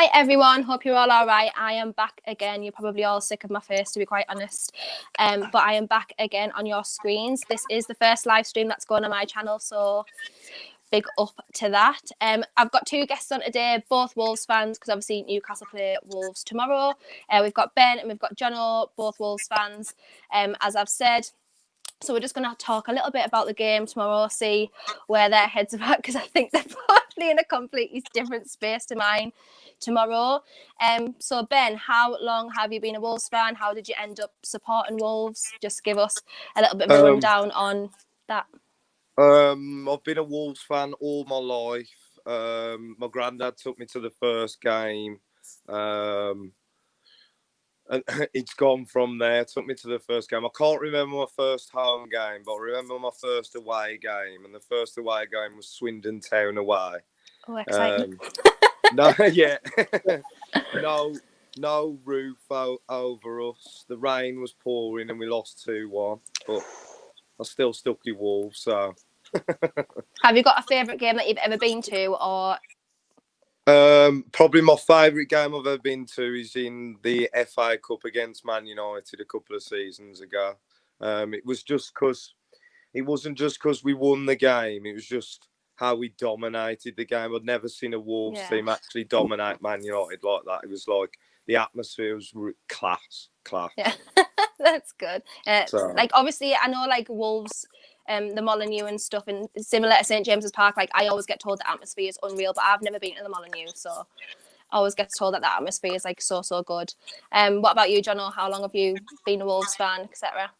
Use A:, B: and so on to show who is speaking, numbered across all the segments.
A: Hi everyone, hope you're all right. I am back again. You're probably all sick of my face, to be quite honest. But I am back again on your screens. This is the first live stream that's going on my channel, so big up to that. I've got two guests on today, both Wolves fans, because obviously Newcastle play Wolves tomorrow. We've got Ben and we've got Jono, both Wolves fans, as I've said. So we're just going to talk a little bit about the game tomorrow, see where their heads are at, because I think they're probably in a completely different space to mine tomorrow. So Ben, how long have you been a Wolves fan? How did you end up supporting Wolves? Just give us a little bit of a rundown on that.
B: I've been a Wolves fan all my life. My granddad took me to the first game. And it's gone from there. Took me to the first game. I can't remember my first home game, but I remember my first away game. And the first away game was Swindon Town away.
A: Oh, exciting.
B: No roof over us. The rain was pouring and we lost 2-1. But I still stuck with Wolves, so...
A: Have you got a favourite game that you've ever been to, or...
B: Probably my favourite game I've ever been to is in the FA Cup against Man United a couple of seasons ago. It was just because it wasn't just because we won the game. It was just how we dominated the game. I'd never seen a Wolves team actually dominate Man United like that. It was like the atmosphere was class.
A: Yeah, that's good. Like obviously, I know like Wolves. The Molineux and stuff, and similar to St James's Park, like I always get told the atmosphere is unreal, but I've never been to the Molineux, so I always get told that the atmosphere is like so good. What about you, Jono? How long have you been a Wolves fan, etc.?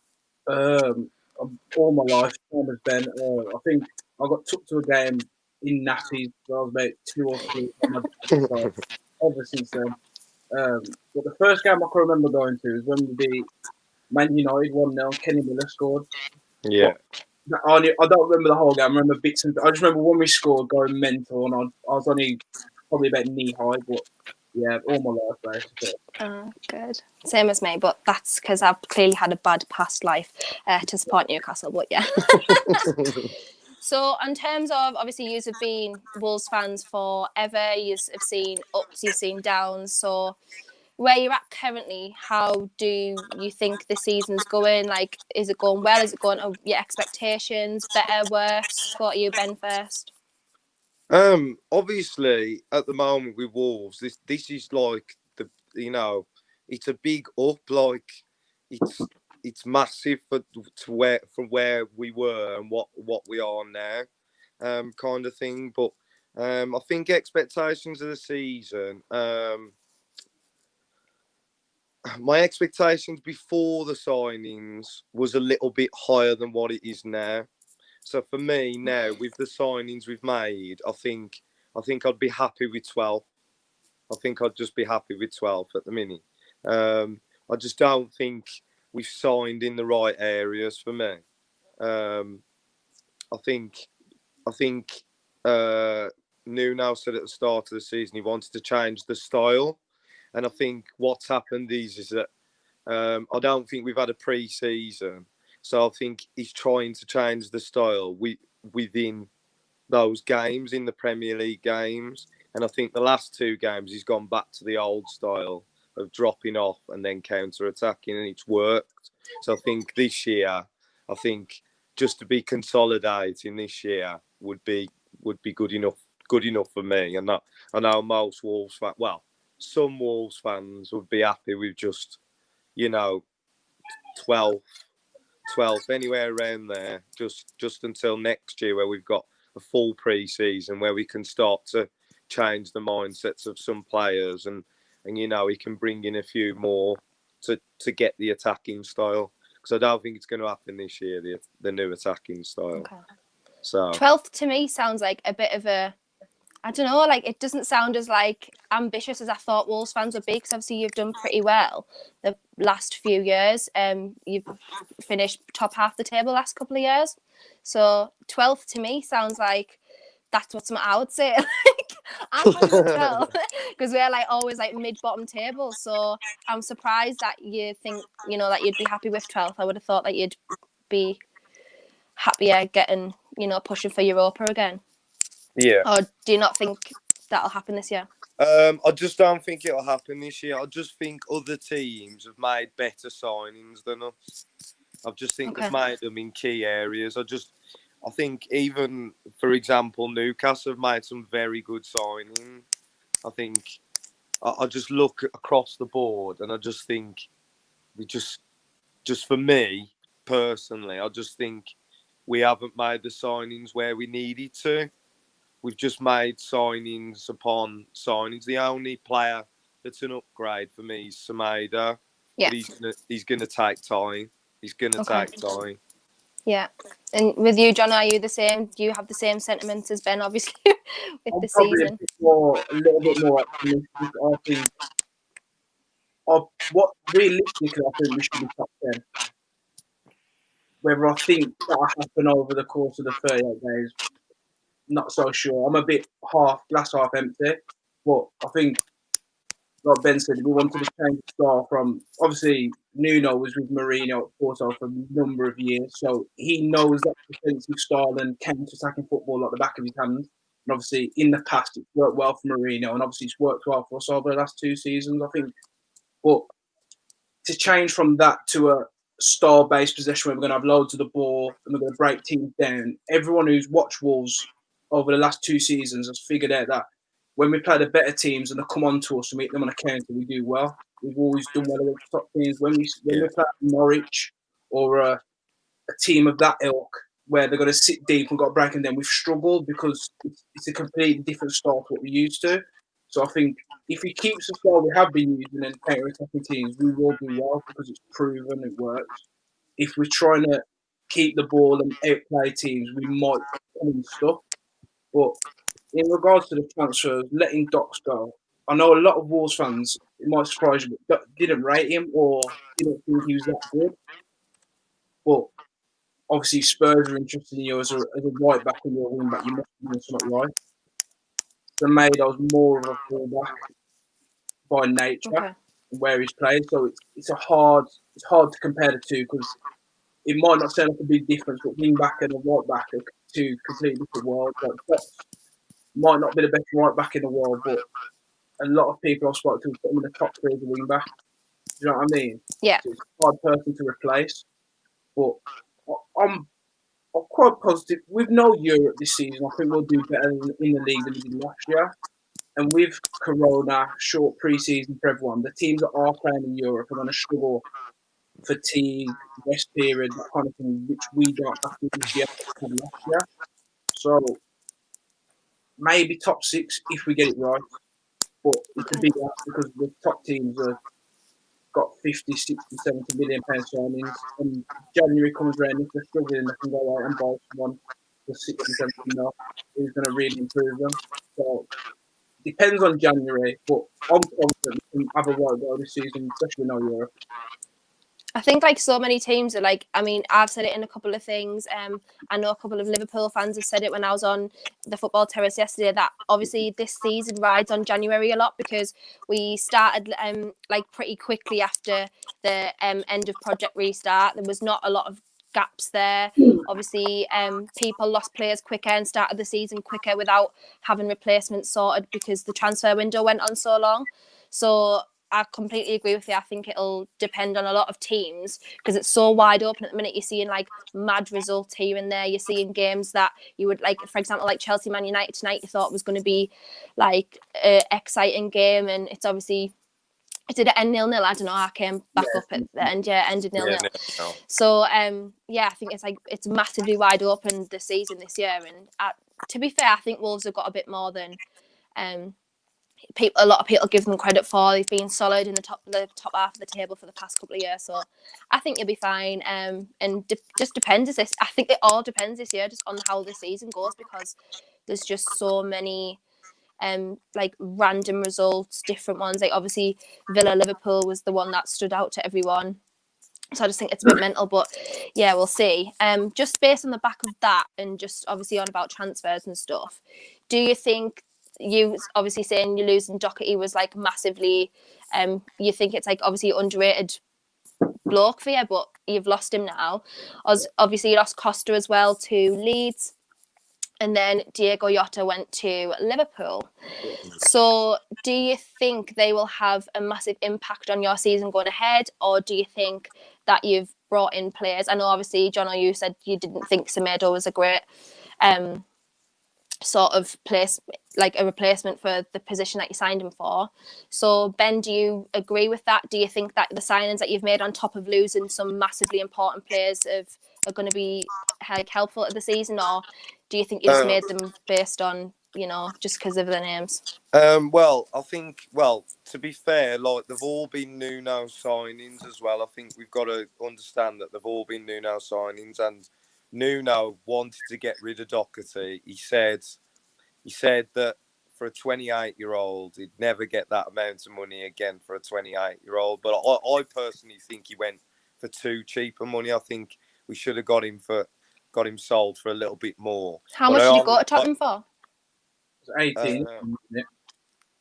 C: All my life, same as Ben. I think I got took to a game in nappies when I was about 2 or 3. Ever since then. But the first game I can remember going to is when we beat Man United 1-0. Kenny Miller scored.
B: Yeah.
C: I don't remember the whole game. I remember bits and I just remember when we scored going mental, and I was only probably about knee high, but yeah, all my life basically.
A: Good. Same as me, but that's because I've clearly had a bad past life to support Newcastle, but yeah. So in terms of, obviously you have been Wolves fans forever, you have seen ups, you've seen downs, so where you're at currently, how do you think the season's going? Like, is it going well? Is it going to your expectations? Better, worse? Go to you, Ben, first.
B: Obviously, at the moment with Wolves, this is like it's a big up. Like, it's massive from where we were and what we are now, kind of thing. But I think expectations of the season. My expectations before the signings was a little bit higher than what it is now. So for me now, with the signings we've made, I think I'd be happy with 12. I think I'd just be happy with 12 at the minute. I just don't think we've signed in the right areas for me. I think Nuno said at the start of the season he wanted to change the style. And I think what's happened is that I don't think we've had a pre-season. So I think he's trying to change the style within those games, in the Premier League games. And I think the last 2 games he's gone back to the old style of dropping off and then counter-attacking, and it's worked. So I think this year, just to be consolidating this year would be good enough for me. And I know most Wolves fans, some Wolves fans would be happy with just, 12, anywhere around there, just until next year where we've got a full pre-season where we can start to change the mindsets of some players and we can bring in a few more to get the attacking style. Because I don't think it's going to happen this year, the new attacking style.
A: Okay.
B: So
A: 12th to me sounds like a bit of a, I don't know, like it doesn't sound as like ambitious as I thought Wolves fans would be, because obviously you've done pretty well the last few years. You've finished top half the table last couple of years. So 12th to me sounds like that's what I would say. Like, I'm happy with 12 because we're like always like mid-bottom table. So I'm surprised that you think, that you'd be happy with 12th. I would have thought that you'd be happier getting, pushing for Europa again.
B: Yeah.
A: Or do you not think that'll happen this year?
B: I just don't think it'll happen this year. I just think other teams have made better signings than us. I just think they've made them in key areas. I think even, for example, Newcastle have made some very good signings. I think I just look across the board and I just think we just for me personally, I just think we haven't made the signings where we needed to. We've just made signings upon signings. The only player that's an upgrade for me is Sameda.
A: Yeah.
B: But he's gonna take time. He's gonna take time.
A: Yeah. And with you, John, are you the same? Do you have the same sentiments as Ben, obviously, with the season?
C: A little bit more optimistic. I think what realistically I think we should be top 10. Whether I think that'll happen over the course of the 38 days, not so sure. I'm a bit glass half empty, but I think, like Ben said, we wanted to change the style from, obviously, Nuno was with Mourinho at Porto for a number of years, so he knows that defensive style and counter-attacking football like the back of his hand. And obviously, in the past, it's worked well for Mourinho, and obviously, it's worked well for us over the last 2 seasons, I think. But to change from that to a style-based possession where we're going to have loads of the ball and we're going to break teams down, everyone who's watched Wolves over the last 2 seasons has figured out that when we play the better teams and they come on to us and we hit them on a counter, we do well. We've always done well against top teams. When we play Norwich or a team of that ilk where they're going to sit deep and got to break them down, we've struggled because it's a completely different style to what we're used to. So I think if we keep the style we have been using in counter-attacking teams, we will do well because it's proven it works. If we're trying to keep the ball and outplay teams, we might come in stuff. But in regards to the transfers, letting Docs go, I know a lot of Wolves fans, it might surprise you, but didn't rate him or didn't think he was that good. But obviously Spurs are interested in you as a right back and you're a wing back. You must be doing something right. Semedo's more of a fullback by nature, where he's played. So it's hard to compare the two because it might not sound like a big difference, but wing back and a right back are 2 completely different worlds. Like Docs might not be the best right back in the world, but a lot of people I've spoken to put him in the top 3 as a wing back. Do you know what I mean?
A: Yeah.
C: So it's a hard person to replace. But I'm quite positive. With no Europe this season, I think we'll do better in the league than we did last year. And with Corona, short pre-season for everyone, the teams that are playing in Europe are going to struggle. Fatigue, rest period, that kind of thing, which we don't have to this year than last year. So maybe top 6 if we get it right. But it's a big ask because the top teams have got 50, 60, 70 million pound signings. And January comes around, if they're struggling, they can go out and buy someone for 60, 70 mil who's going to really improve them. So it depends on January, but I'm confident we can have a right go this season, especially in Europe.
A: I think like so many teams are like, I mean, I've said it in a couple of things. I know a couple of Liverpool fans have said it when I was on the football terrace yesterday, that obviously this season rides on January a lot because we started like pretty quickly after the end of Project Restart. There was not a lot of gaps there. Obviously, people lost players quicker and started the season quicker without having replacements sorted because the transfer window went on so long. So I completely agree with you. I think it'll depend on a lot of teams because it's so wide open at the minute. You're seeing like mad results here and there. You're seeing games that you would like, for example, like Chelsea Man United tonight, you thought was going to be like an exciting game, and it's obviously, it did end 0-0. I don't know. I came back up at the end. Yeah, ended 0-0.
B: No.
A: So yeah, I think it's like it's massively wide open this season this year. And to be fair, I think Wolves have got a bit more than a lot of people give them credit for. They've been solid in the top half of the table for the past couple of years, so I think you'll be fine. And just depends. I think it all depends this year just on how the season goes because there's just so many like random results, different ones. Like obviously Villa Liverpool was the one that stood out to everyone. So I just think it's a bit mental, but yeah, we'll see. Just based on the back of that, and just obviously on about transfers and stuff, do you think? You obviously saying you're losing Doherty was like massively you think it's like obviously underrated bloke for you, but you've lost him now. Obviously you lost Costa as well to Leeds. and then Diego Jota went to Liverpool. So do you think they will have a massive impact on your season going ahead, or do you think that you've brought in players? I know obviously, John, or you said you didn't think Semedo was a great sort of place, like a replacement for the position that you signed him for. So Ben, do you agree with that? Do you think that the signings that you've made on top of losing some massively important players are going to be like helpful at the season, or do you think you just made them based on, you know, just because of the names?
B: Well, I think, to be fair, like they've all been Nuno signings as well. I think we've got to understand that they've all been Nuno signings, and Nuno wanted to get rid of Doherty. He said that for a 28-year-old, he'd never get that amount of money again for a 28-year-old. But I personally think he went for too cheap a money. I think we should have got him sold for a little bit more.
A: How much did you go to Tottenham for?
C: It was 18.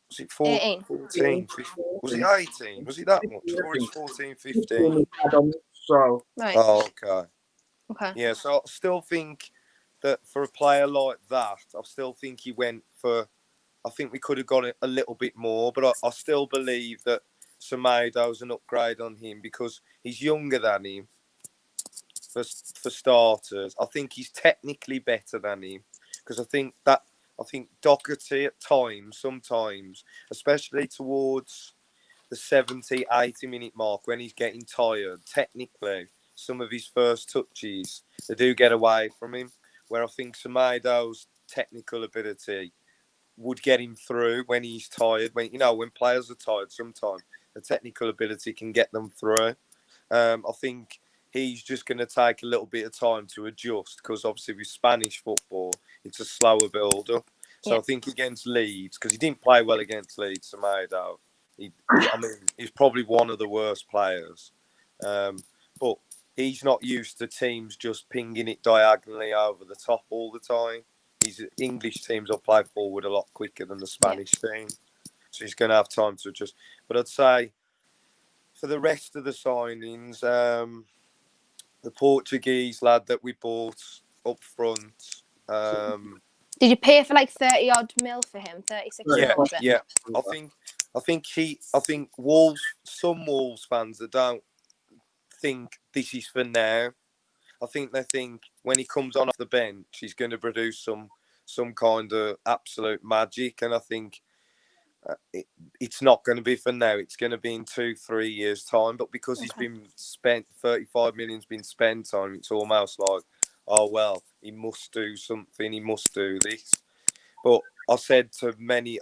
B: Was it
A: 18?
B: 14? Was it 18? Was it that much? Or it's 14, 15?
C: So,
A: Right.
B: Oh, okay.
A: Okay.
B: Yeah, so I still think that for a player like that, I still think he went for... I think we could have got it a little bit more, but I still believe that Semedo's an upgrade on him because he's younger than him, for starters. I think he's technically better than him because I think Doherty at times, sometimes, especially towards the 70, 80-minute mark when he's getting tired, technically, some of his first touches, they do get away from him, where I think Semedo's technical ability would get him through when he's tired. When players are tired, sometimes the technical ability can get them through. I think he's just going to take a little bit of time to adjust because obviously with Spanish football, it's a slower build-up. So I think against Leeds, because he didn't play well against Leeds, Semedo, he's probably one of the worst players. But he's not used to teams just pinging it diagonally over the top all the time. English teams will play forward a lot quicker than the Spanish team. So he's going to have time to adjust. But I'd say for the rest of the signings, the Portuguese lad that we bought up front.
A: Did you pay for like 30 odd mil for him? 36 mil, was it?
B: Yeah. I think some Wolves fans that don't think this is for now. I think they think when he comes on off the bench, he's going to produce some kind of absolute magic. And I think it's not going to be for now. It's going to be in 2-3 years' time. But because he's been spent, 35 million's been spent on him, it's almost like, oh, well, he must do something. He must do this. But I've said to many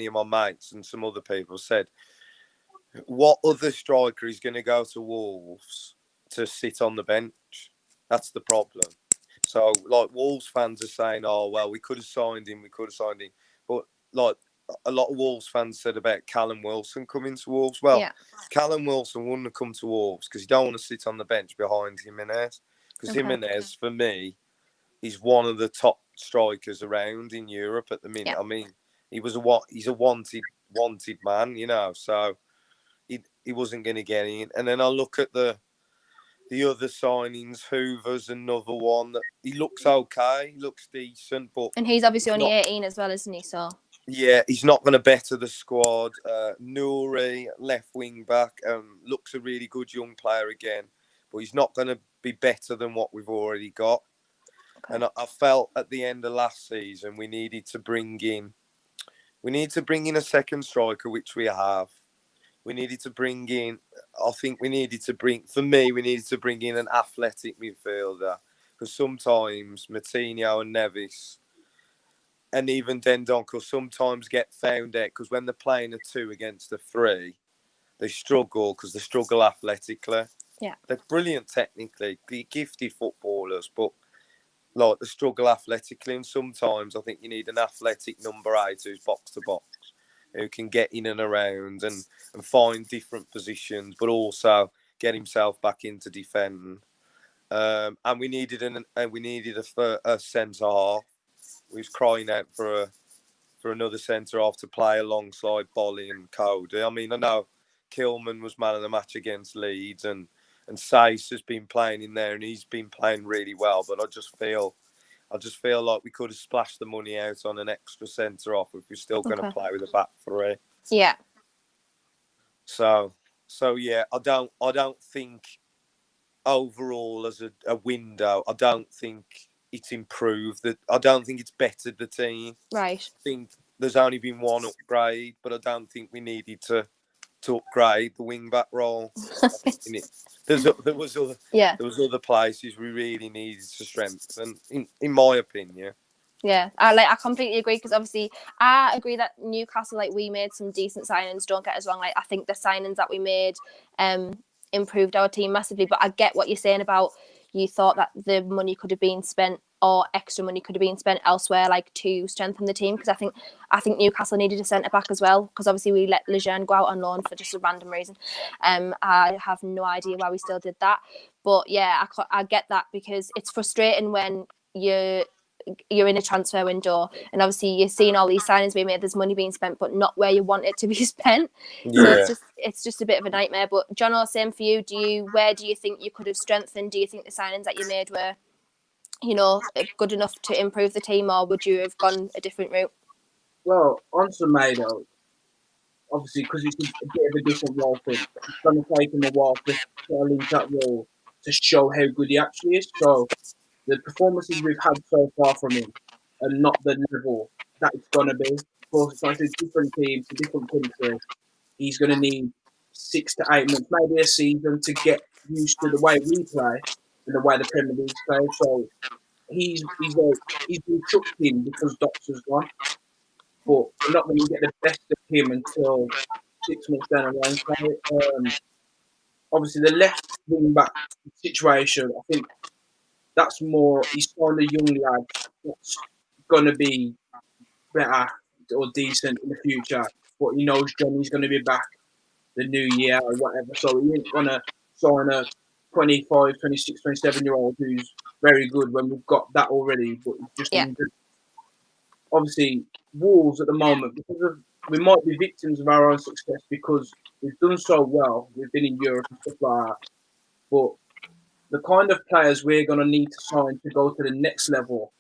B: of my mates and some other people, said, what other striker is going to go to Wolves to sit on the bench? That's the problem. So, like, Wolves fans are saying, oh, well, we could have signed him. But, like, a lot of Wolves fans said about Callum Wilson coming to Wolves. Well, Callum Wilson wouldn't have come to Wolves because you don't want to sit on the bench behind Jimenez. Because Jimenez, for me, is one of the top strikers around in Europe at the minute. Yeah. I mean, he's a wanted man, you know. So he wasn't going to get in. And then I look at the other signings. Hoover's another one that he looks okay, he looks decent, but
A: he's obviously only 18 as well, isn't he? So
B: yeah, he's not going to better the squad. Nouri, left wing back, looks a really good young player again, but he's not going to be better than what we've already got. Okay. And I felt at the end of last season we needed to bring in a second striker, which we have. We needed to bring in an athletic midfielder, because sometimes Moutinho and Neves and even Dendoncker sometimes get found out, because when they're playing a 2 against a 3, they struggle because they struggle athletically.
A: Yeah,
B: they're brilliant technically, gifted footballers, but like they struggle athletically. And sometimes I think you need an athletic number 8 who's box to box, who can get in and around and find different positions, but also get himself back into defending. And we needed a centre half. We was crying out for another centre half to play alongside Bolly and Cody. I mean, I know Kilman was man of the match against Leeds, and Sace has been playing in there, and he's been playing really well. But I just feel I just feel like we could have splashed the money out on an extra centre off if we're still going to play with a back three.
A: Yeah.
B: So yeah, I don't think overall as a window, I don't think it's improved. I don't think it's bettered the team.
A: Right.
B: I think there's only been one upgrade, but I don't think we needed to upgrade the wing back role. There was other places we really needed to strengthen, in my opinion.
A: Yeah, I completely agree, because obviously I agree that Newcastle, like, we made some decent signings. Don't get us wrong. Like, I think the signings that we made improved our team massively. But I get what you're saying about, you thought that the money could have been spent, or extra money could have been spent elsewhere, like, to strengthen the team. Because I think Newcastle needed a centre back as well, because obviously we let Lejeune go out on loan for just a random reason. I have no idea why we still did that. But yeah, I get that, because it's frustrating when you're in a transfer window, and obviously you're seeing all these signings being made, there's money being spent, but not where you want it to be spent.
B: Yeah.
A: So it's just a bit of a nightmare. But John, same for you. Where do you think you could have strengthened? Do you think the signings that you made were, good enough to improve the team, or would you have gone a different route?
C: Well, on Semedo, obviously, because it's a bit of a different role for him, it's going to take him a while to settle into that role to show how good he actually is. So the performances we've had so far from him are not the level that it's going to be. Of course, it's like a different team, it's a different country. He's going to need 6 to 8 months, maybe a season, to get used to the way we play and the way the Premier League's play. So he's been chucked in because Doctor's gone. But we're not going to get the best of him until 6 months down the line. So, obviously, the left wing back situation, I think that's more, he's signed a young lad that's going to be better or decent in the future. But he knows Johnny's going to be back the new year or whatever. So he ain't going to sign a 25, 26, 27-year-old who's very good when we've got that already, but he's just injured. Obviously, Wolves at the moment, we might be victims of our own success because we've done so well. We've been in Europe and stuff like that. But the kind of players we're going to need to sign to go to the next level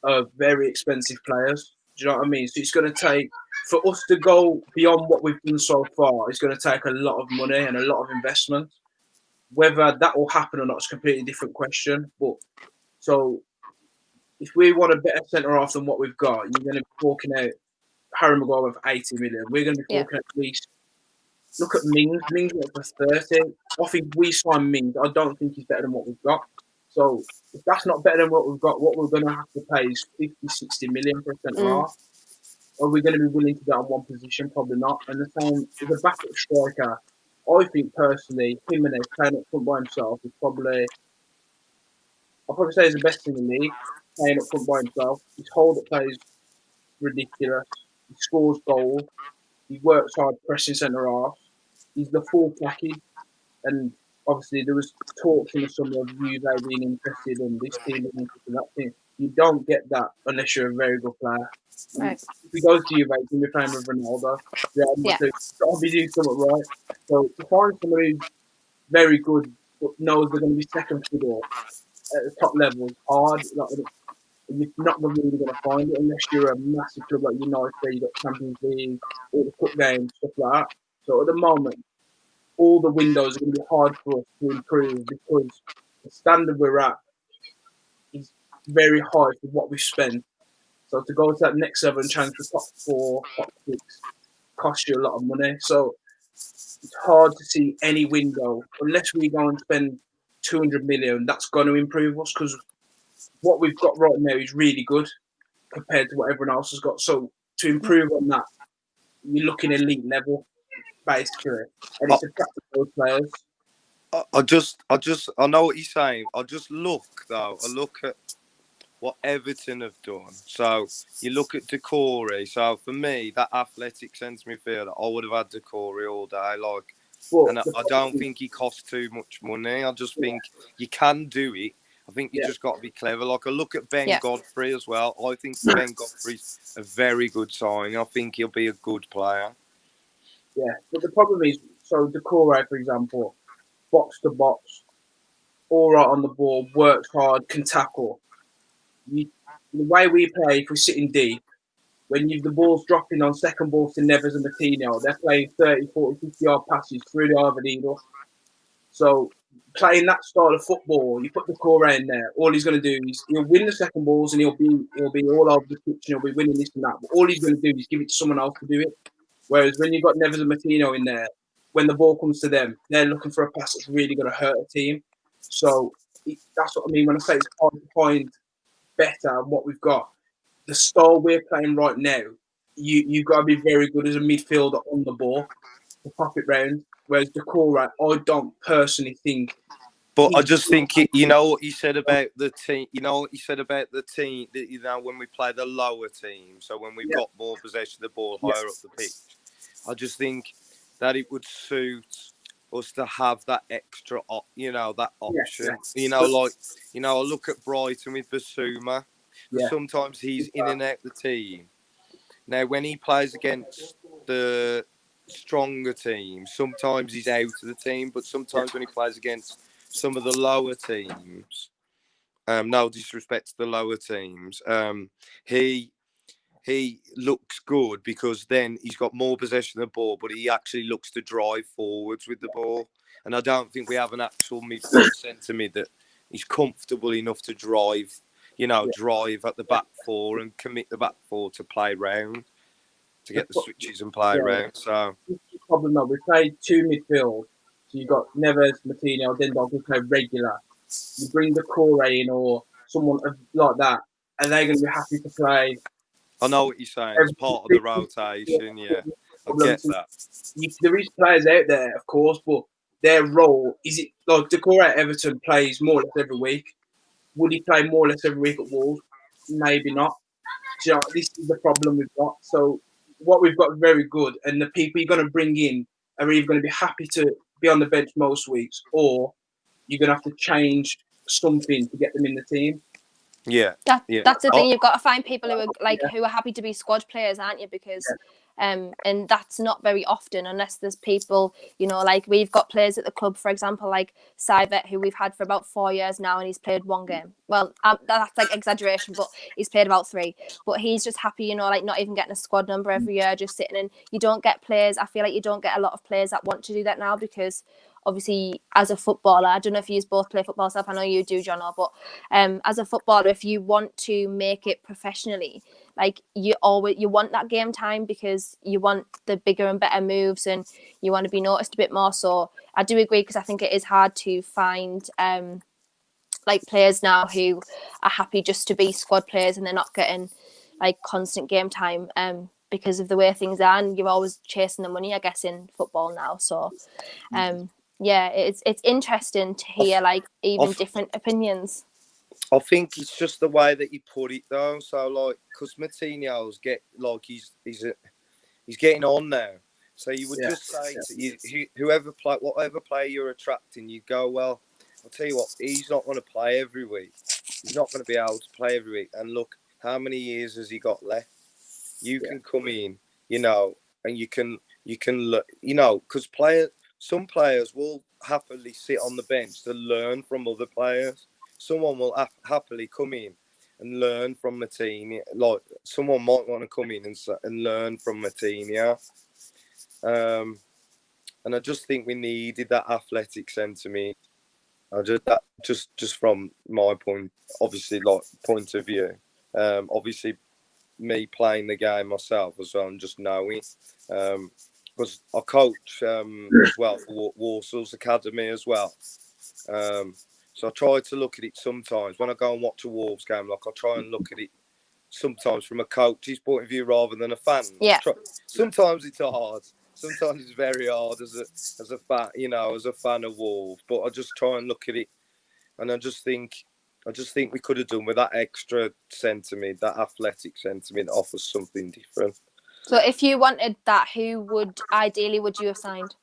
C: are very expensive players. Do you know what I mean? So it's going to take, for us to go beyond what we've done so far, it's going to take a lot of money and a lot of investment. Whether that will happen or not is a completely different question. But so if we want a better centre half than what we've got, you're going to be talking out Harry Maguire with 80 million. We're going to be talking at least. Look at Mings. Mings went for 30. I think we signed Mings. I don't think he's better than what we've got. So if that's not better than what we've got, what we're going to have to pay is 50, 60 million for a centre half. Are we going to be willing to do that on one position? Probably not. And the same as a backup striker, I think personally, Jimenez playing up front by himself is probably, I'll probably say he's the best in the league, playing up front by himself. His hold-up play is ridiculous. He scores goals. He works hard pressing centre half. He's the full package. And obviously there was talks in the summer of Juve being interested in this team and that team. You don't get that unless you're a very good player. Right. If he goes to Juve, he's going to be playing with Ronaldo. So he's got to be doing something right. So to find somebody who's very good but knows they're going to be second fiddle at the top level is hard. You're not really going to find it unless you're a massive club like United, where you've got Champions League, all the cup games, stuff like that. So at the moment, all the windows are going to be hard for us to improve because the standard we're at is very high for what we've spent. So to go to that next level and challenge for top 4, top 6 costs you a lot of money. So it's hard to see any window unless we go and spend 200 million. That's going to improve us because what we've got right now is really good compared to what everyone else has got. So to improve on that, you're looking elite level, basically, and it's attractive those players.
B: I know what you're saying. I look at what Everton have done. So you look at Decore. So for me, that athletic centre midfielder, I would have had Decore all day. I don't think he costs too much money. I just think you can do it. I think you just got to be clever. Like I look at Ben Godfrey as well. I think Ben Godfrey's a very good sign. I think he'll be a good player.
C: Yeah, but the problem is, so Decore, for example, box to box, all right on the ball, works hard, can tackle. the way we play, if we're sitting deep, when the ball's dropping on second ball to Nevers and Martino, they're playing 30, 40, 50-yard passes through the other needle. So playing that style of football, you put the core in there, all he's going to do is he'll win the second balls and he'll be all over the pitch and he'll be winning this and that. But all he's going to do is give it to someone else to do it. Whereas when you've got Nevers and Martino in there, when the ball comes to them, they're looking for a pass that's really going to hurt a team. So that's what I mean when I say it's hard to find better than what we've got. The style we're playing right now, you've got to be very good as a midfielder on the ball to pop it round. Whereas Decore, I don't personally think.
B: But I just think, you know what you said about the team, that, when we play the lower team, so when we've got more possession of the ball higher up the pitch, I just think that it would suit us to have that extra, that option. I look at Brighton with Basuma. Sometimes he's in and out the team. Now, when he plays against the stronger team, sometimes he's out of the team, but sometimes when he plays against some of the lower teams, no disrespect to the lower teams, he looks good because then he's got more possession of the ball, but he actually looks to drive forwards with the ball. And I don't think we have an actual midfield centre mid that is comfortable enough to drive at the back four and commit the back four to play round, to get the switches and play round. So
C: problem though, we played two midfield. So you've got Neves, Martino, then we play regular. You bring the core in or someone like that, and they're going to be happy to play.
B: I know what you're saying. It's part of the rotation, I get that.
C: There is players out there, of course, but their role, is it like Decore at Everton plays more or less every week? Would he play more or less every week at Wolves? Maybe not. So this is the problem we've got. So what we've got is very good, and the people you're going to bring in are either going to be happy to be on the bench most weeks, or you're going to have to change something to get them in the team.
A: That's the thing. You've got to find people who are happy to be squad players, aren't you? Because and that's not very often unless there's people, we've got players at the club, for example, like Sivet, who we've had for about 4 years now, and he's played one game. Well, that's like exaggeration, but he's played about 3. But he's just happy, not even getting a squad number every year, just sitting in. You don't get players. I feel like you don't get a lot of players that want to do that now because obviously, as a footballer, I don't know if you both play football stuff. I know you do, John, but as a footballer, if you want to make it professionally, you want that game time because you want the bigger and better moves and you want to be noticed a bit more. So I do agree because I think it is hard to find players now who are happy just to be squad players and they're not getting constant game time because of the way things are, and you're always chasing the money, I guess, in football now. So it's interesting to hear different opinions.
B: I think it's just the way that you put it though. So because Martino's he's getting on now. So you would just say to whatever player you're attracting, you go, well, I'll tell you what, he's not going to play every week. He's not going to be able to play every week. And look, how many years has he got left? You can come in, and you can look, because some players will happily sit on the bench to learn from other players. Someone will happily come in and learn from the team. Like someone might want to come in and learn from the team, and I just think we needed that athletic sentiment. Just from my point of view. Obviously, me playing the game myself as well, and just knowing. Because I coach as well for Warsaw's Academy as well. So I try to look at it sometimes when I go and watch a Wolves game. I try and look at it sometimes from a coach's point of view rather than a fan.
A: Yeah.
B: Sometimes it's hard. Sometimes it's very hard as a fan, as a fan of Wolves. But I just try and look at it, and I just think we could have done with that extra sentiment, that athletic sentiment offers something different.
A: So if you wanted that, who would you have signed?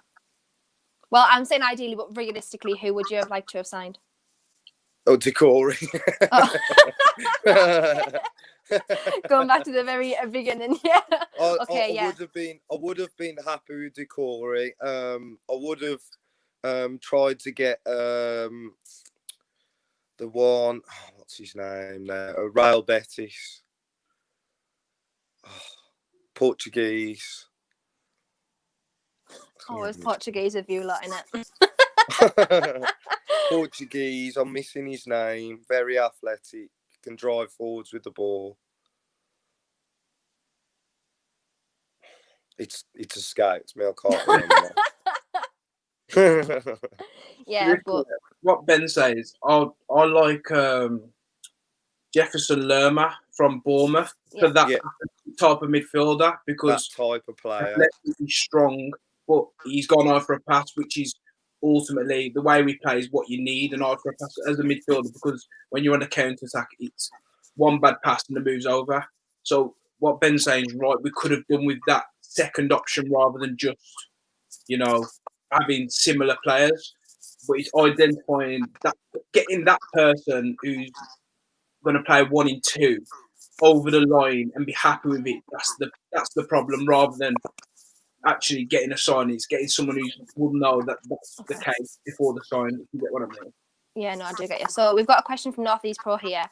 A: Well, I'm saying ideally, but realistically, who would you have liked to have signed?
B: Oh, Decore.
A: Going back to the very beginning, I
B: would have been happy with Decore. I would have tried to get the one. what's his name now? Real Betis. Portuguese.
A: Always Portuguese of you lot in it.
B: Portuguese. I'm missing his name. Very athletic. Can drive forwards with the ball. It's escaped me. I can't remember.
A: Yeah, but
C: what Ben says, I like Jefferson Lerma from Bournemouth for that type of midfielder because
B: that type of player,
C: athletically strong, but he's gone eye for a pass, which is ultimately the way we play is what you need an eye for a pass as a midfielder because when you're on a counter attack, it's one bad pass and the move's over. So what Ben's saying is right. We could have done with that second option rather than just, having similar players. But it's identifying that, getting that person who's going to play 1 in 2 over the line and be happy with it. That's the problem. Rather than actually getting a sign, it's getting someone who will know that that's the case before the sign. If you get what I mean?
A: Yeah, no, I do get you. So we've got a question from Northeast Pro here.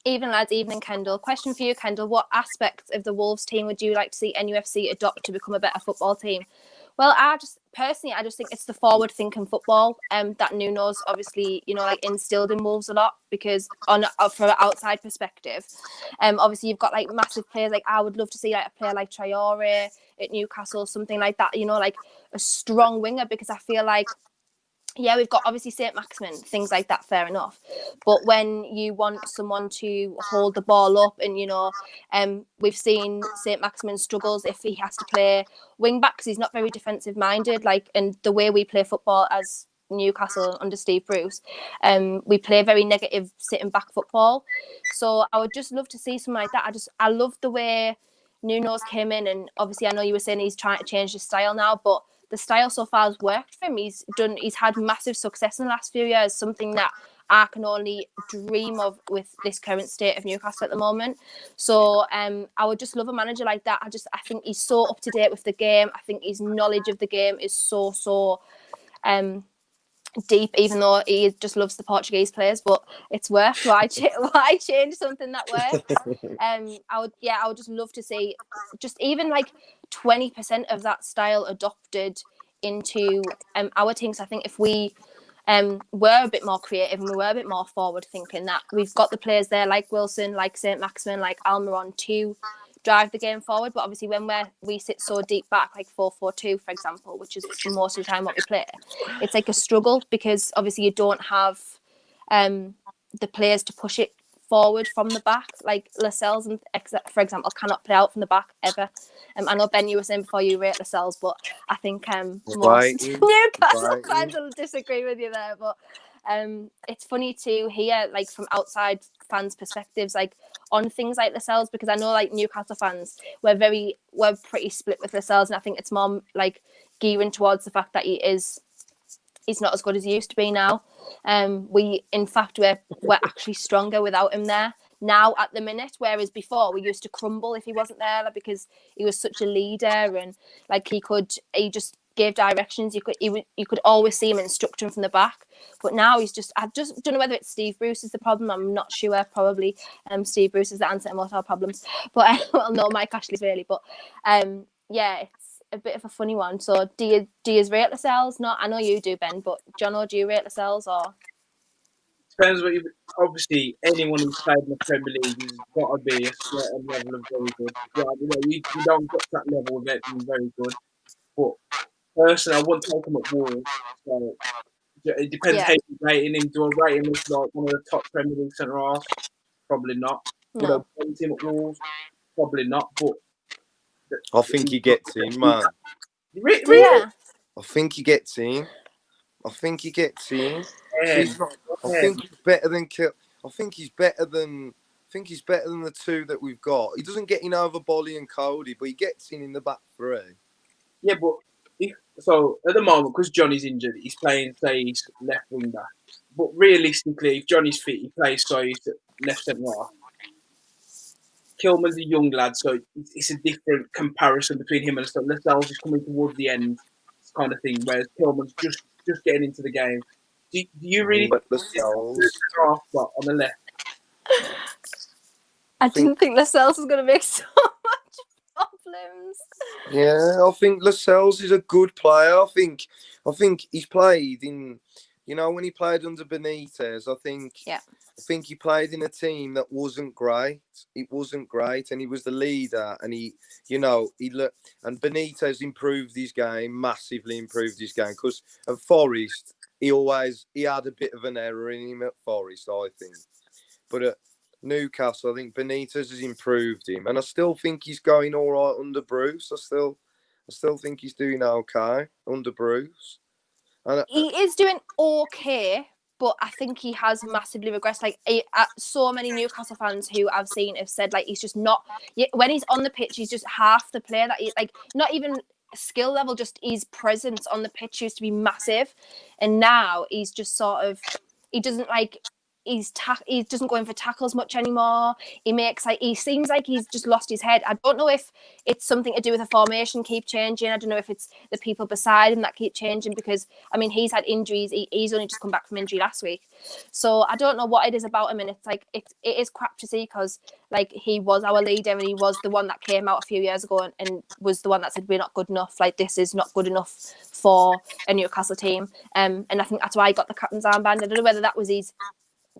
A: Evening lads, evening Kendall. Question for you, Kendall. What aspects of the Wolves team would you like to see NUFC adopt to become a better football team? Well, I just think it's the forward-thinking football that Nuno's obviously, instilled in Wolves a lot because from an outside perspective, obviously you've got like massive players. Like I would love to see like a player like Traore at Newcastle, something like that. Like a strong winger because I feel like. Yeah, we've got obviously St. Maximin, things like that, fair enough. But when you want someone to hold the ball up and, we've seen St. Maximin struggles if he has to play wing back because he's not very defensive minded. And the way we play football as Newcastle under Steve Bruce, we play very negative sitting back football. So I would just love to see something like that. I love the way Nuno's came in and obviously I know you were saying he's trying to change his style now, but the style so far has worked for him. He's had massive success in the last few years, something that I can only dream of with this current state of Newcastle at the moment. So I would just love a manager like that. I think he's so up to date with the game. I think his knowledge of the game is so deep, even though he just loves the Portuguese players, but it's worked. Why change something that works? I would just love to see just even like 20% of that style adopted into our teams. I think if we were a bit more creative and we were a bit more forward thinking, that we've got the players there like Wilson, like St. Maximin, like Almiron to drive the game forward. But obviously when we sit so deep back, like 4-4-2 for example, which is most of the time what we play, it's like a struggle because obviously you don't have the players to push it forward from the back. Like Lascelles, for example, cannot play out from the back ever. I know Ben, you were saying before you rate Lascelles, but I think most Newcastle fans will disagree with you there. But it's funny to hear like from outside fans' perspectives, like on things like Lascelles, because I know like Newcastle fans, we're pretty split with Lascelles, and I think it's more like gearing towards the fact that he's not as good as he used to be now. We're actually stronger without him there now at the minute, whereas before we used to crumble if he wasn't there, like, because he was such a leader and like he just gave directions. You could always see him instructing from the back, but now I just don't know whether it's Steve Bruce is the problem. I'm not sure. Probably Steve Bruce is the answer to most of our problems, but well, no, Mike Ashley's really, but it's a bit of a funny one. So do you rate Lascelles? No, I know you do, Ben, but Jono, do you rate Lascelles or?
C: Depends what obviously anyone who's played in the Premier League has got to be a certain level of very good. Yeah, you don't get that level without being very good. But personally, I wouldn't take him at Wolves. So it depends how you're rating him. Do I rate him as like one of the top Premier League centre halves? Probably not.
A: No.
C: Would I rate him at Wolves? Probably not. But
B: I think he gets in, man.
C: Really?
A: Yeah.
B: I think he gets in. Yeah. I think he's better than I think he's better than the two that we've got. He doesn't get in over Bolly and Cody, but he gets in the back three.
C: Yeah, but so at the moment, because Johnny's injured, he's playing, say, he's left wing back. But realistically, if Johnny's fit, he plays he's left centre half. Kilman's a young lad, so it's a different comparison between him and Lascelles is coming towards the end, kind of thing. Whereas Kilman's just getting into the game. Do you really
B: But Lascelles,
C: draft spot on the left?
A: I didn't think Lascelles was going to make so much problems.
B: yeah, I think Lascelles is a good player. I think he's played in, when he played under Benitez. I think he played in a team that wasn't great. It wasn't great, and he was the leader. And and Benitez improved his game, massively improved his game. Because at Forest, he had a bit of an error in him at Forest, I think. But at Newcastle, I think Benitez has improved him, and I still think he's going all right under Bruce. I still think he's doing okay under Bruce. And
A: he is doing okay, but I think he has massively regressed. Like so many Newcastle fans who I've seen have said, like, he's just not. When he's on the pitch, he's just half the player that he, like, not even skill level, just his presence on the pitch used to be massive, and now he's just sort of, he doesn't like. He doesn't go in for tackles much anymore. He seems like he's just lost his head. I don't know if it's something to do with the formation keep changing. I don't know if it's the people beside him that keep changing, because I mean, he's had injuries. He's only just come back from injury last week, so I don't know what it is about him. And it's like it is crap to see, because like he was our leader and he was the one that came out a few years ago and was the one that said we're not good enough. Like, this is not good enough for a Newcastle team. And I think that's why he got the captain's armband. I don't know whether that was his.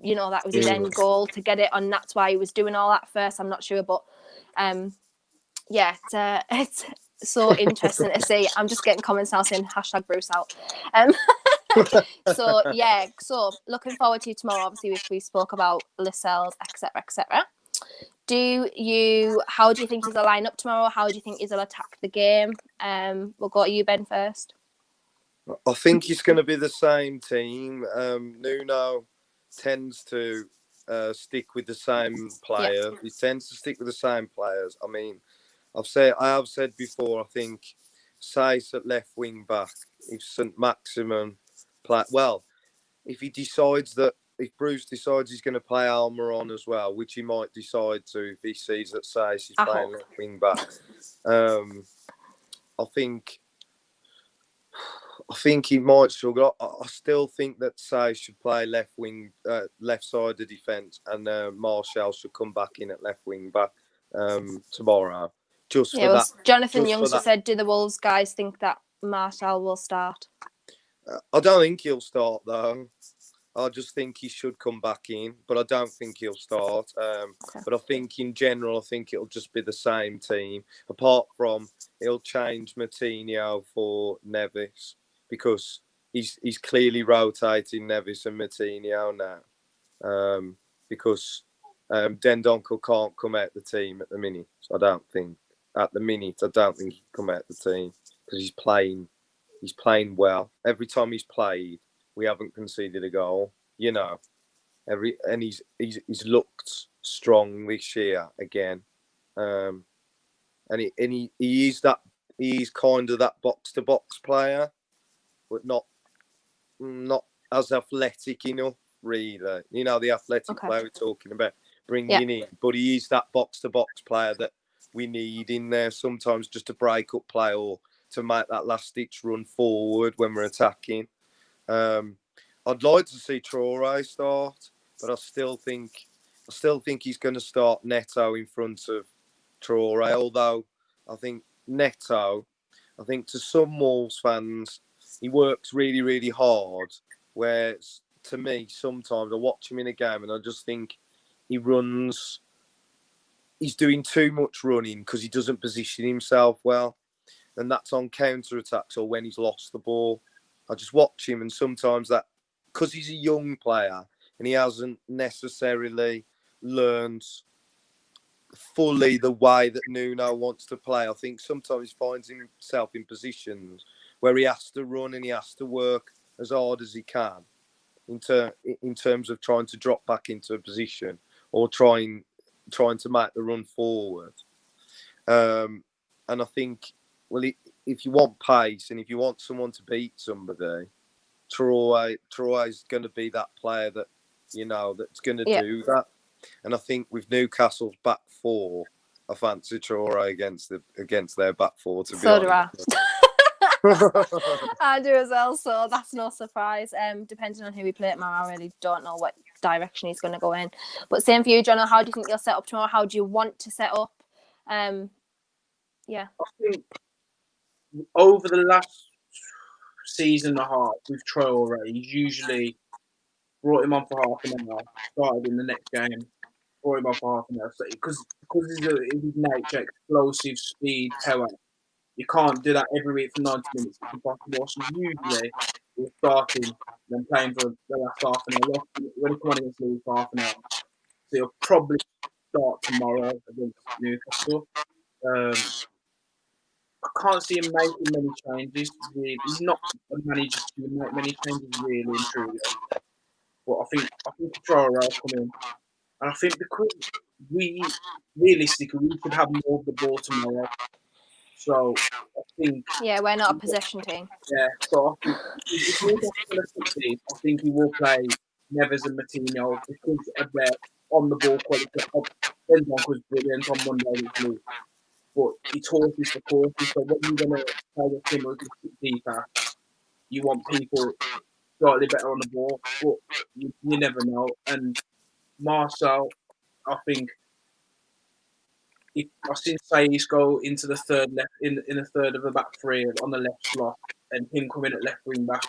A: That was his end goal to get it, and that's why he was doing all that first. I'm not sure, but it's so interesting to see. I'm just getting comments now saying #Bruce out. So looking forward to tomorrow. Obviously, we spoke about Lascelles, etc., etc. How do you think he'll line up tomorrow? How do you think he'll attack the game? We'll go to you, Ben, first.
B: I think it's going to be the same team. Nuno tends to stick with the same player. He tends to stick with the same players. I mean, I have said before, I think Socc at left wing back, if St. Maximin if Bruce decides he's going to play Almiron as well, which he might decide to if he sees that Socc is playing left wing back. I think he might struggle. I still think that Socc should play left wing, left side of defence, and Martial should come back in at left wing back tomorrow.
A: Jonathan Youngster said, "Do the Wolves guys think that Martial will start?"
B: I don't think he'll start though. I just think he should come back in, but I don't think he'll start. But I think in general, I think it'll just be the same team. Apart from he'll change Moutinho for Neves, because he's clearly rotating Neves and Moutinho now. Because Dendoncker can't come out the team at the minute. I don't think he can come out the team because he's playing well. Every time he's played, we haven't conceded a goal, and he's looked strong this year again, and he is kind of that box to box player, but not as athletic enough, really. The athletic player we're talking about bringing in, but he is that box to box player that we need in there sometimes, just to break up play or to make that last ditch run forward when we're attacking. I'd like to see Traore start, but I still think he's going to start Neto in front of Traore. Although I think Neto, to some Wolves fans, he works really, really hard. Whereas to me, sometimes I watch him in a game and I just think he's doing too much running because he doesn't position himself well. And that's on counter-attacks or when he's lost the ball. I just watch him, and sometimes that, because he's a young player and he hasn't necessarily learned fully the way that Nuno wants to play, I think sometimes he finds himself in positions where he has to run and he has to work as hard as he can in terms of trying to drop back into a position or trying to make the run forward. And I think, well, if you want pace and if you want someone to beat somebody, Traore is going to be that player that, that's going to do that. And I think with Newcastle's back four, I fancy Traore against their back four, to be honest.
A: I do as well, so that's no surprise. Depending on who we play tomorrow, I really don't know what direction he's going to go in. But same for you, John. How do you think you'll set up tomorrow? How do you want to set up? Yeah.
C: I think over the last season and a half with Troy already, he's usually brought him on for half an hour, started in the next game, brought him on for half an hour. So, because of his nature, explosive speed, power, you can't do that every week for 90 minutes. It's impossible. So usually we're starting then playing for the last half an hour. When he come on against Leeds for half an hour. So he'll probably start tomorrow against Newcastle. I can't see him making many changes. Really. He's not a manager to make many changes, really and truly. But I think Traore will come in, and I think because we realistically we could have more of the ball tomorrow. So I think
A: we're not a possession team.
C: Yeah, so I think if we're going to succeed, I think he will play Neves and Martinho because of their on the ball quality. Benzon was brilliant on Monday this week, but it's horses for courses. So when you're going to play a team with deeper, you want people slightly better on the ball, but you never know. And Marcel, I think I've seen Sayes go into the third left in a third of the back three on the left slot, and him coming at left wing back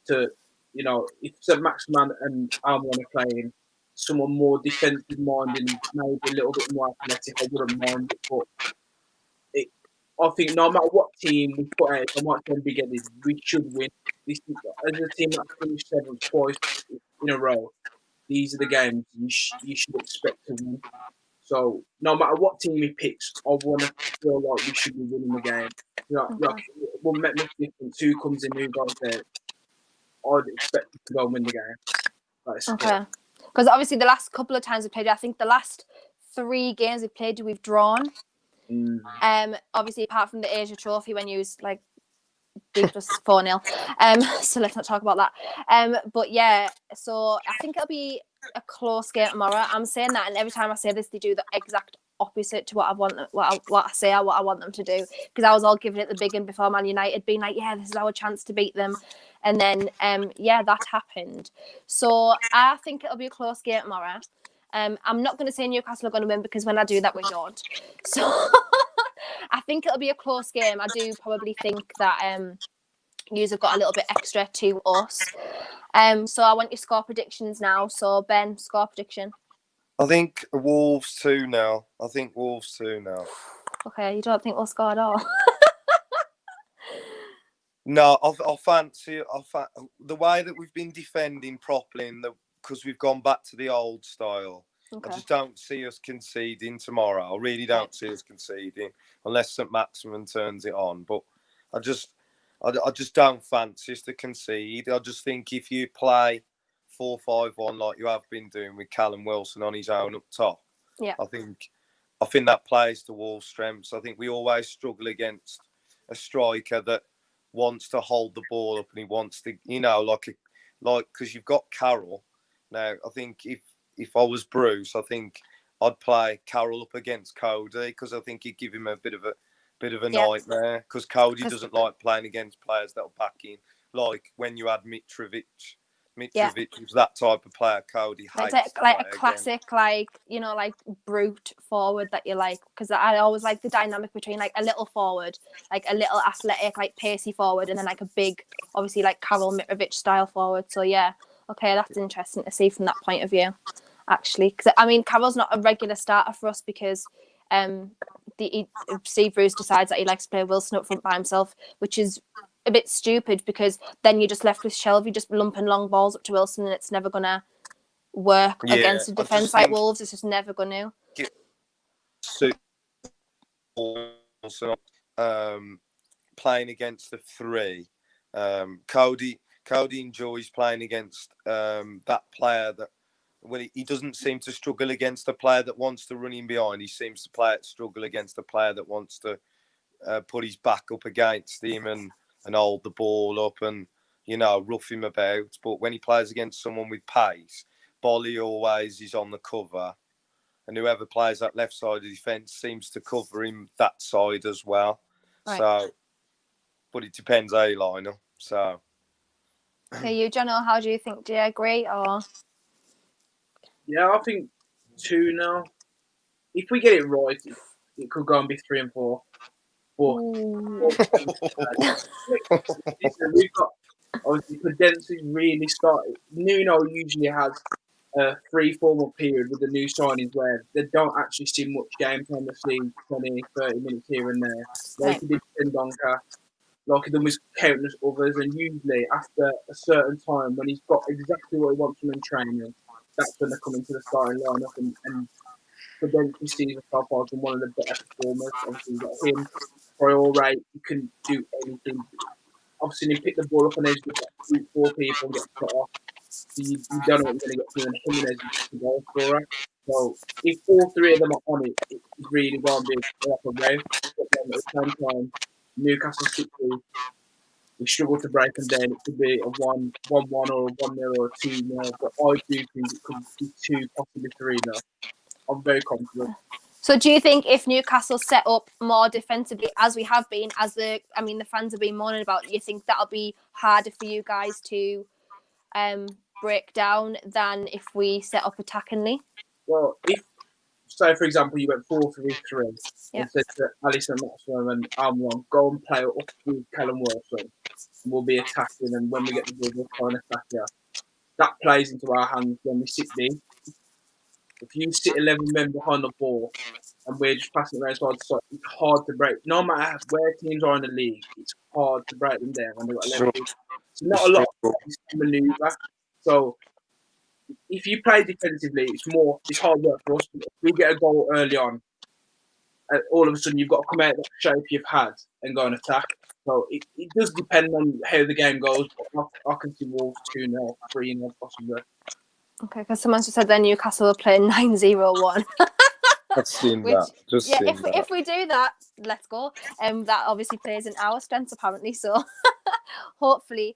C: to, if St. Maximan and Almiron are playing, someone more defensive minded, maybe a little bit more athletic, I wouldn't mind it. But I think no matter what team we put out, no matter how big it is, we should win. As a team that finished seventh twice in a row, these are the games you should expect to win. So no matter what team he picks, I want to feel like we should be winning the game. Like it won't make much difference who comes in, who goes there. I'd expect to go and win the game.
A: Okay. Because obviously the last couple of times we played, I think the last 3 games we've played, we've drawn. Obviously apart from the Asia Trophy when you was like beat us 4-0. So let's not talk about that. But yeah, so I think it'll be a close game tomorrow. I'm saying that, and every time I say this, they do the exact opposite to what I want them to do. Because I was all giving it the big one before Man United, being like, yeah, this is our chance to beat them. And then, that happened. So I think it'll be a close game tomorrow. I'm not going to say Newcastle are going to win because when I do that, we don't. So I think it'll be a close game. I do probably think that yous have got a little bit extra to us. So I want your score predictions now. So Ben, score prediction.
B: I think Wolves 2 now.
A: Okay, you don't think we'll score at all?
B: No, I fancy the way that we've been defending properly, because we've gone back to the old style. Okay. I just don't see us conceding tomorrow. I really don't see us conceding unless St. Maximin turns it on. But I just don't fancy us to concede. I just think if you play 4-5-1 like you have been doing with Callum Wilson on his own up top, I think that plays to Wolves' strengths. I think we always struggle against a striker that wants to hold the ball up and he wants to, because you've got Carroll. Now, I think if I was Bruce, I think I'd play Carroll up against Cody because I think he'd give him a bit of a nightmare because Cody doesn't like playing against players that are backing. Like when you had Mitrovic was that type of player. Cody hates
A: like a classic, again. Like brute forward that you like. Because I always like the dynamic between like a little forward, like a little athletic, like pacey forward, and then like a big, obviously like Karol Mitrovic style forward. So yeah, okay, that's interesting to see from that point of view. Actually, because I mean, Carroll's not a regular starter for us because Steve Bruce decides that he likes to play Wilson up front by himself, which is a bit stupid because then you're just left with Shelvey just lumping long balls up to Wilson and it's never going to work against a defence like Wolves. It's just never going
B: to. Playing against the 3. Cody enjoys playing against that player that when he doesn't seem to struggle against a player that wants to run in behind. He seems to struggle against a player that wants to put his back up against him and hold the ball up and, rough him about. But when he plays against someone with pace, Bolly always is on the cover. And whoever plays that left side of the defence seems to cover him that side as well. Right. So, but it depends how you line up. So.
A: Okay, you, John, how do you think? Do you agree or?
C: Yeah, I think 2-0. If we get it right, it could go and be 3 and 4. But listen, we've got obviously Cadence's really started. Nuno usually has a free formal period with the new signings where they don't actually see much game time. They see 20, 30 minutes here and there. Like he did Donka, like he done with countless others, and usually after a certain time when he's got exactly what he wants from in training, that's when they come into the starting lineup and Cadence sees himself as one of the better performers. Obviously, you've got him, Priore, he can do anything. I've seen him pick the ball up and edge with like 4 people and get cut off. So you don't know what you're going to get from him. Jimenez is just a goal scorer. So if all 3 of them are on it, it's really going to be like a race. But then at the same time, Newcastle City, we struggle to break them down. It could be a 1-1 or a 1-0 or a 2-0. But I do think it could be 2, possibly 3-0. I'm very confident.
A: So do you think if Newcastle set up more defensively, as we have been, the fans have been moaning about, you think that'll be harder for you guys to break down than if we set up attackingly?
C: Well, if, say, for example, you went 4-3-3 and said to Alisson, Maxwell and Almiron, go and play up with Callum Wilson, and we'll be attacking, and when we get the ball, we'll try and attack you. That plays into our hands when we sit deep. If you sit 11 men behind the ball and we're just passing it around side to side, it's hard to break. No matter where teams are in the league, it's hard to break them down when they've got 11 people. So not a lot of manoeuvre. So if you play defensively, it's hard work for us. If we get a goal early on, all of a sudden you've got to come out of that shape you've had and go and attack. So it does depend on how the game goes. But I can see Wolves 2-0, 3-0 possibly.
A: Okay, because someone just said then Newcastle are playing 9-0-1.
B: I've seen that.
A: If we do that, let's go. That obviously plays in our strengths apparently. So hopefully,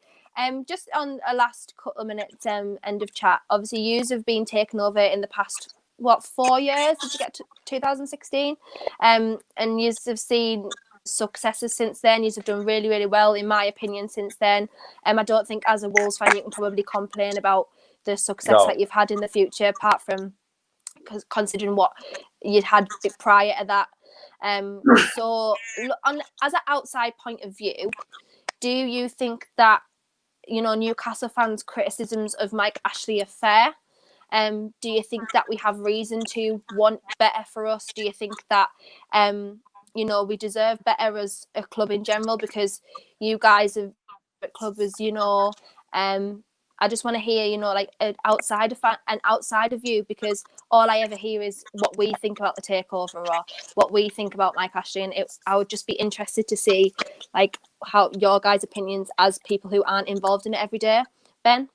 A: just on a last couple of minutes, end of chat. Obviously, yous have been taken over in the past 4 years? Did you get to 2016? And yous have seen successes since then. Yous have done really, really well, in my opinion, since then. I don't think as a Wolves fan you can probably complain about the success that you've had in the future, apart from considering what you'd had prior to that. So as an outside point of view, do you think that Newcastle fans' criticisms of Mike Ashley are fair? Do you think that we have reason to want better for us? Do you think that we deserve better as a club in general? Because you guys have a club as I just want to hear, like an outsider view, because all I ever hear is what we think about the takeover or what we think about Mike Ashley, and I would just be interested to see like how your guys' opinions as people who aren't involved in it every day. Ben?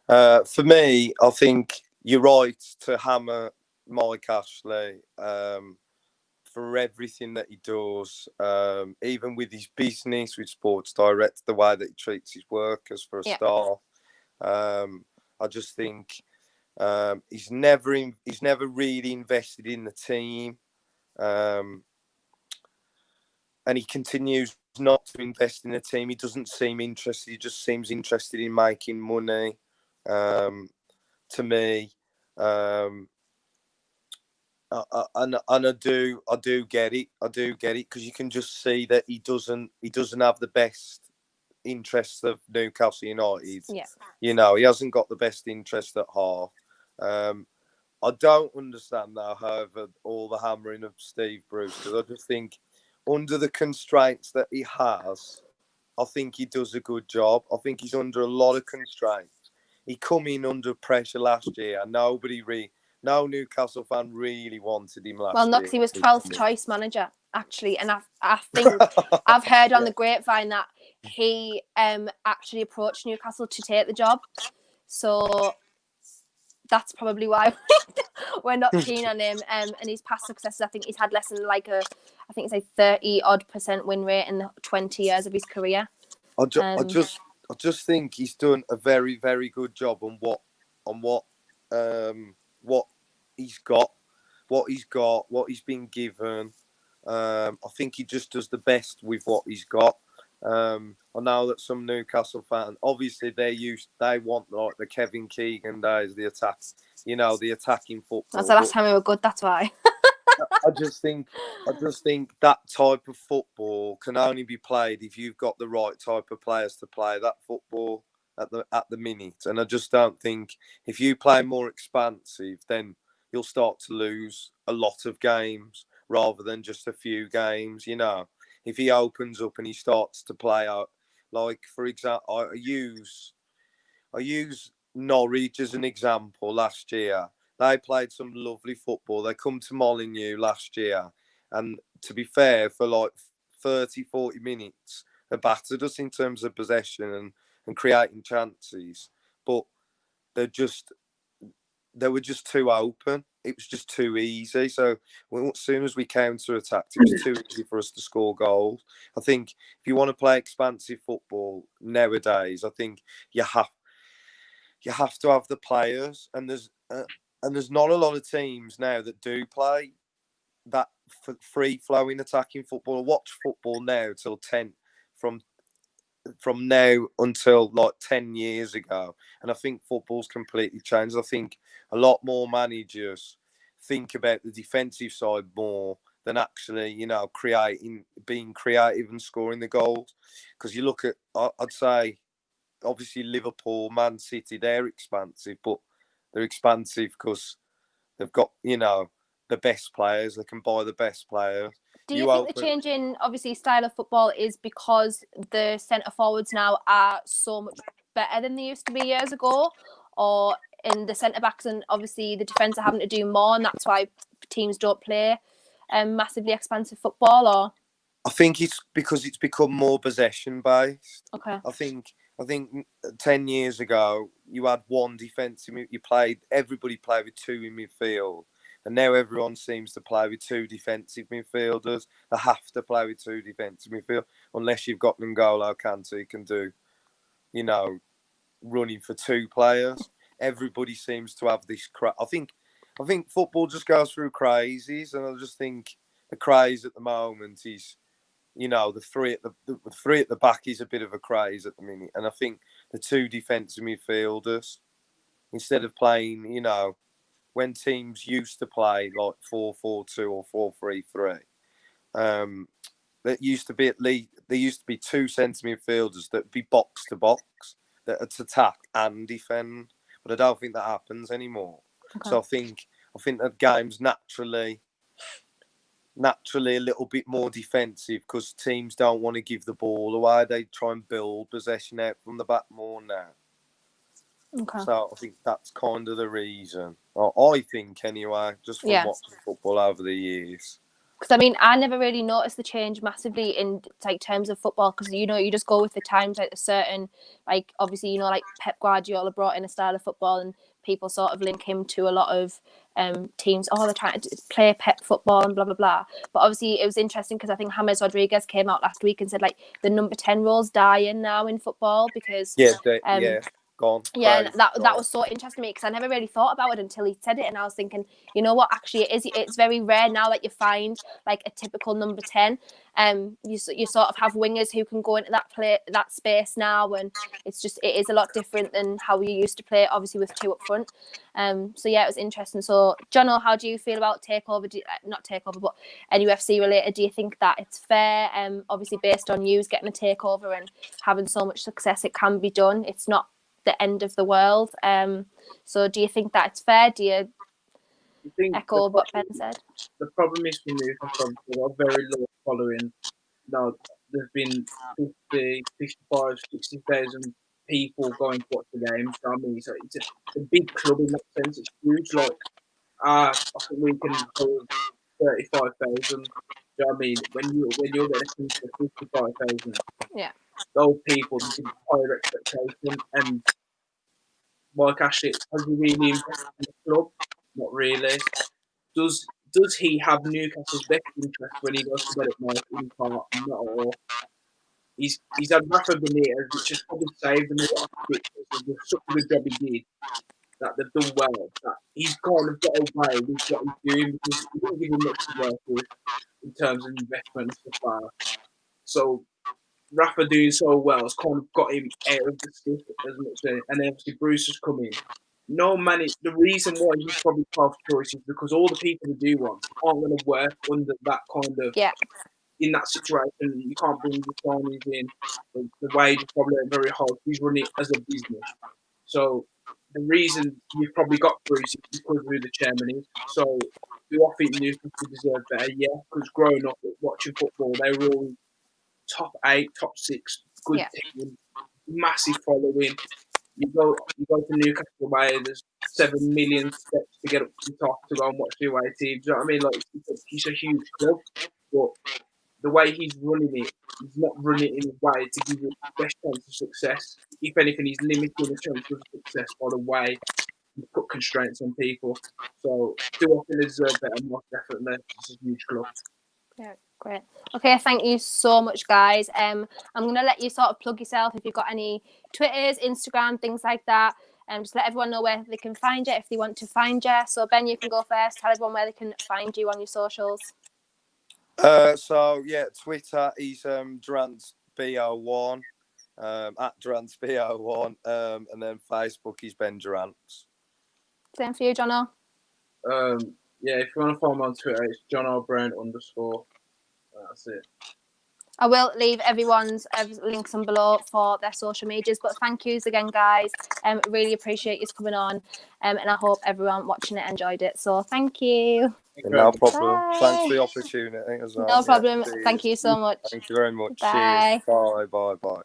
B: For me, I think you're right to hammer Mike Ashley for everything that he does, even with his business, with Sports Direct, the way that he treats his workers for a start. I just think he's never really invested in the team, and he continues not to invest in the team. He doesn't seem interested. He just seems interested in making money. To me, and I do get it. I do get it, because you can just see that he doesn't have the best interests of Newcastle United.
A: Yeah.
B: He hasn't got the best interest at heart. I don't understand now, however, all the hammering of Steve Bruce, because I just think under the constraints that he has, I think he does a good job. I think he's under a lot of constraints. He come in under pressure last year, and no Newcastle fan really wanted him last year.
A: Well, Knox, he was 12th choice manager, actually, and I think I've heard on the grapevine that he actually approached Newcastle to take the job. So that's probably why we're not keen on him. And his past successes, I think he's had less than I think it's like 30% win rate in the 20 years of his career.
B: I just think he's done a very, very good job on what he's got, what he's been given. I think he just does the best with what he's got. I know that some Newcastle fans, obviously they want like the Kevin Keegan days, the attack, the attacking football.
A: That's the last time we were good. That's why.
B: I just think that type of football can only be played if you've got the right type of players to play that football at the minute. And I just don't think if you play more expansive, then you'll start to lose a lot of games rather than just a few games. If he opens up and he starts to play out, like for example, I use Norwich as an example last year. They played some lovely football. They come to Molineux last year. And to be fair, for like 30, 40 minutes, they battered us in terms of possession and creating chances. But they were just too open. It was just too easy. So as soon as we counter-attacked, it was too easy for us to score goals. I think if you want to play expansive football nowadays, I think you have to have the players, and there's not a lot of teams now that do play that free-flowing attacking football. I watch football now till 10 from now until like 10 years ago, and I think football's completely changed. I think a lot more managers think about the defensive side more than actually, being creative and scoring the goals. Because you look at, I'd say, obviously Liverpool, Man City, they're expansive, but they're expansive because they've got, the best players. They can buy the best players.
A: Do you think the change in, obviously, style of football is because the centre forwards now are so much better than they used to be years ago? Or in the centre backs and obviously the defence are having to do more, and that's why teams don't play massively expansive football? Or
B: I think it's because it's become more possession based.
A: Okay.
B: I think 10 years ago you had one defensive. Everybody played with two in midfield, and now everyone seems to play with two defensive midfielders. They have to play with two defensive midfield unless you've got N'Golo Kante who can do, running for two players. Everybody seems to have this. I think football just goes through crazes, and I just think the craze at the moment is, the three at the back is a bit of a craze at the minute, and I think the two defensive midfielders, instead of playing, when teams used to play like 4-4-2 or 4-3-3, there used to be two centre midfielders that would be box to box, that would attack and defend, but I don't think that happens anymore. Okay. So I think that game's naturally a little bit more defensive because teams don't want to give the ball away. They try and build possession out from the back more now. Okay. So I think that's kind of the reason. I think anyway, just from watching football over the years.
A: Because I never really noticed the change massively in terms of football, because you just go with the times. Like a certain, obviously like Pep Guardiola brought in a style of football, and people sort of link him to a lot of teams. Oh, they're trying to play Pep football and blah blah blah. But obviously it was interesting because I think James Rodriguez came out last week and said the number 10 role's dying now in football because
B: gone.
A: Yeah, and that was so interesting to me because I never really thought about it until he said it, and I was thinking, you know what, actually it's very rare now that you find a typical number 10. You sort of have wingers who can go into that space now, and it is a lot different than how we used to play, obviously with two up front. So yeah, it was interesting. So Jono, how do you feel about takeover? Not takeover, but UFC related. Do you think that it's fair? Obviously based on you getting a takeover and having so much success, it can be done. It's not the end of the world. So do you think that it's fair? Do you echo what Ben said?
C: The problem is for Newcastle, they've got a very low following. Now, there's been 50, 55, 60,000 people going to watch the games. So, so it's a big club in that sense. It's huge. I think we can hold 35,000. You know what I mean? When you're getting to 55,000, those people, there's a higher expectation. And Mike Ashley, has he really invested in the club? Not really. Does he have Newcastle's best interest when he goes to bed at night? In part, not at all. He's had Rafa Benitez, which has probably saved them a lot of pictures of such a good job he did, that they've done well. That he's kind of got away with what he's doing because he didn't give him much to work with in terms of investment and stuff like that. So Rafa doing so well has kind of got him out of the stick as much. And then obviously Bruce has come in. No man, the reason why he's probably 12th choice is because all the people who do want aren't going to work under that kind of
A: Yeah.
C: in that situation. You can't bring the signings in. The wage is probably very high. He's running it as a business. So the reason you've probably got Bruce is because of who the chairman is. So do I think Newcastle deserve better? Yeah, because growing up watching football, they were all top 8, top 6, good team, massive following. You go to Newcastle away, there's 7 million steps to get up to the top to go and watch the away team. Do you know what I mean? Like it's a huge club, but the way he's running it, he's not running it in a way to give you the best chance of success. If anything, he's limiting the chance of success by the way he put constraints on people. So do I think they deserve better? Most definitely. It's a huge club.
A: Yeah, great. Okay, thank you so much, guys. I'm gonna let you sort of plug yourself if you've got any Twitters, Instagram, things like that. Just let everyone know where they can find you if they want to find you. So Ben, you can go first. Tell everyone where they can find you on your socials.
B: So yeah, Twitter is DurantBO1, at DurantBO1, and then Facebook is Ben Durant.
A: Same for you, Jono.
C: Yeah, if you want to follow me on Twitter, it's JohnO'Brown_. That's it.
A: I will leave everyone's links on below for their social medias. But thank yous again, guys. Really appreciate you coming on. And I hope everyone watching it enjoyed it. So thank you.
B: No problem.
A: Bye.
B: Thanks for the opportunity as well.
A: No problem.
B: Yeah,
A: Thank you so much.
B: Thank you very much.
A: Bye.
B: Cheers. Bye.